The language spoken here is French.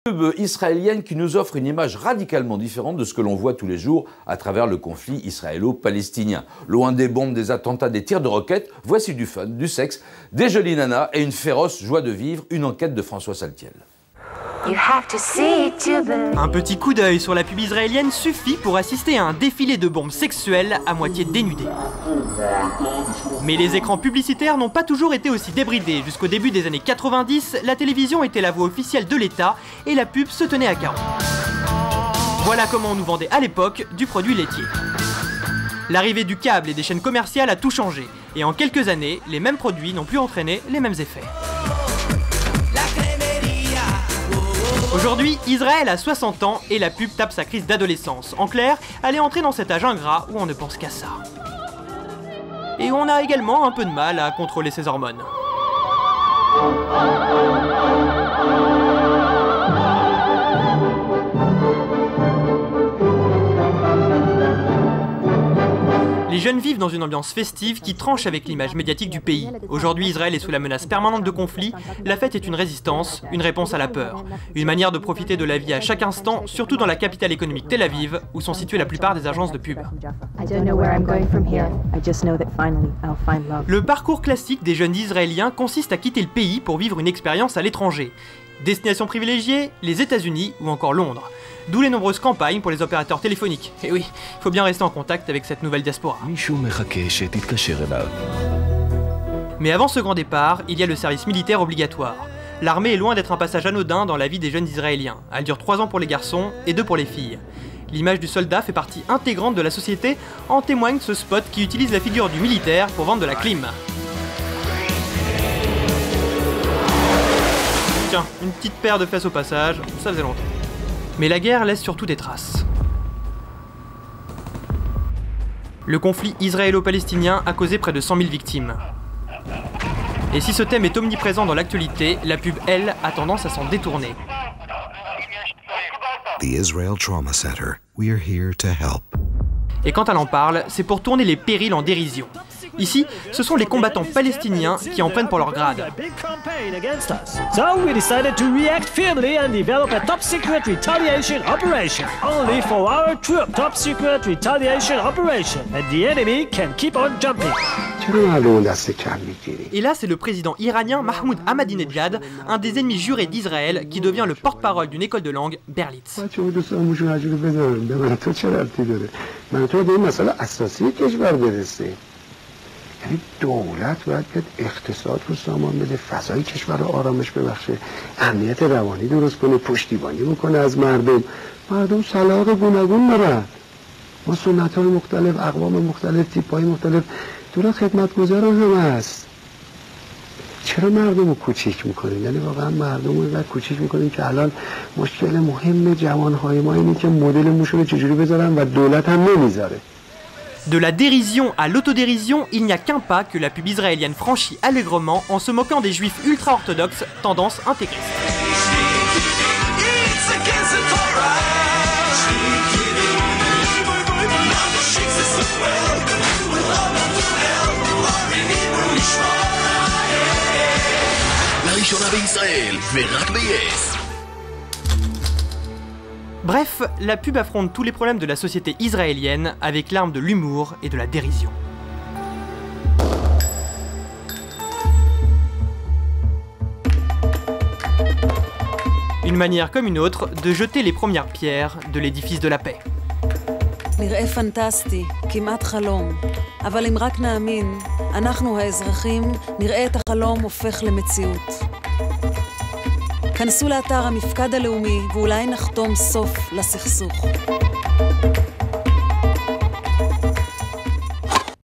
Pub israélienne qui nous offre une image radicalement différente de ce que l'on voit tous les jours à travers le conflit israélo-palestinien. Loin des bombes, des attentats, des tirs de roquettes, voici du fun, du sexe, des jolies nanas et une féroce joie de vivre, une enquête de François Saltiel. Un petit coup d'œil sur la pub israélienne suffit pour assister à un défilé de bombes sexuelles à moitié dénudées. Mais les écrans publicitaires n'ont pas toujours été aussi débridés. Jusqu'au début des années 90, la télévision était la voix officielle de l'État et la pub se tenait à carreau. Voilà comment on nous vendait à l'époque du produit laitier. L'arrivée du câble et des chaînes commerciales a tout changé. Et en quelques années, les mêmes produits n'ont plus entraîné les mêmes effets. Aujourd'hui, Israël a 60 ans et la pub tape sa crise d'adolescence. En clair, elle est entrée dans cet âge ingrat où on ne pense qu'à ça. Et on a également un peu de mal à contrôler ses hormones. Les jeunes vivent dans une ambiance festive qui tranche avec l'image médiatique du pays. Aujourd'hui, Israël est sous la menace permanente de conflits. La fête est une résistance, une réponse à la peur. Une manière de profiter de la vie à chaque instant, surtout dans la capitale économique Tel Aviv, où sont situées la plupart des agences de pub. Le parcours classique des jeunes Israéliens consiste à quitter le pays pour vivre une expérience à l'étranger. Destination privilégiée, les États-Unis ou encore Londres. D'où les nombreuses campagnes pour les opérateurs téléphoniques. Et oui, il faut bien rester en contact avec cette nouvelle diaspora. Mais avant ce grand départ, il y a le service militaire obligatoire. L'armée est loin d'être un passage anodin dans la vie des jeunes Israéliens. Elle dure 3 ans pour les garçons et 2 pour les filles. L'image du soldat fait partie intégrante de la société, en témoigne ce spot qui utilise la figure du militaire pour vendre de la clim. Tiens, une petite paire de fesses au passage, ça faisait longtemps. Mais la guerre laisse surtout des traces. Le conflit israélo-palestinien a causé près de 100 000 victimes. Et si ce thème est omniprésent dans l'actualité, la pub, elle, a tendance à s'en détourner. The Israel Trauma Center. We are here to help. Et quand elle en parle, c'est pour tourner les périls en dérision. Ici, ce sont les combattants palestiniens qui en prennent pour leur grade. So we decided to react firmly and develop a top secret retaliation operation. Only for our troops. Top secret retaliation operation. And the enemy can keep on jumping. Et là, c'est le président iranien Mahmoud Ahmadinejad, un des ennemis jurés d'Israël, qui devient le porte-parole d'une école de langue, Berlitz. یعنی دولت باید بیاد اقتصاد رو سامان بده، فضای کشور رو آرامش ببخشه، امنیت روانی درست کنه، پشتیبانی بکنه از مردم. مردم سلاح گوناگون دارن. ما سنت‌های مختلف، اقوام مختلف، تیپ‌های مختلف، دولت خدمتگزار هم هست. چرا مردم رو کوچیک میکنیم؟ یعنی واقعا مردم رو اینقدر کوچیک میکنیم که الان مشکل مهم جوانهای ما اینه که مدل موشون رو چجوری بذارن و دولت هم نمیذاره. De la dérision à l'autodérision, il n'y a qu'un pas que la pub israélienne franchit allègrement en se moquant des juifs ultra-orthodoxes, tendance intégriste. Bref, la pub affronte tous les problèmes de la société israélienne avec l'arme de l'humour et de la dérision. Une manière comme une autre de jeter les premières pierres de l'édifice de la paix. נראה פנטסטי, כמעט חלום, אבל אם רק נאמין, אנחנו האזרחים נראה את החלום הופך למציאות. כנסו לאתר המפקד הלאומי ואולי נחתום סוף לסכסוך.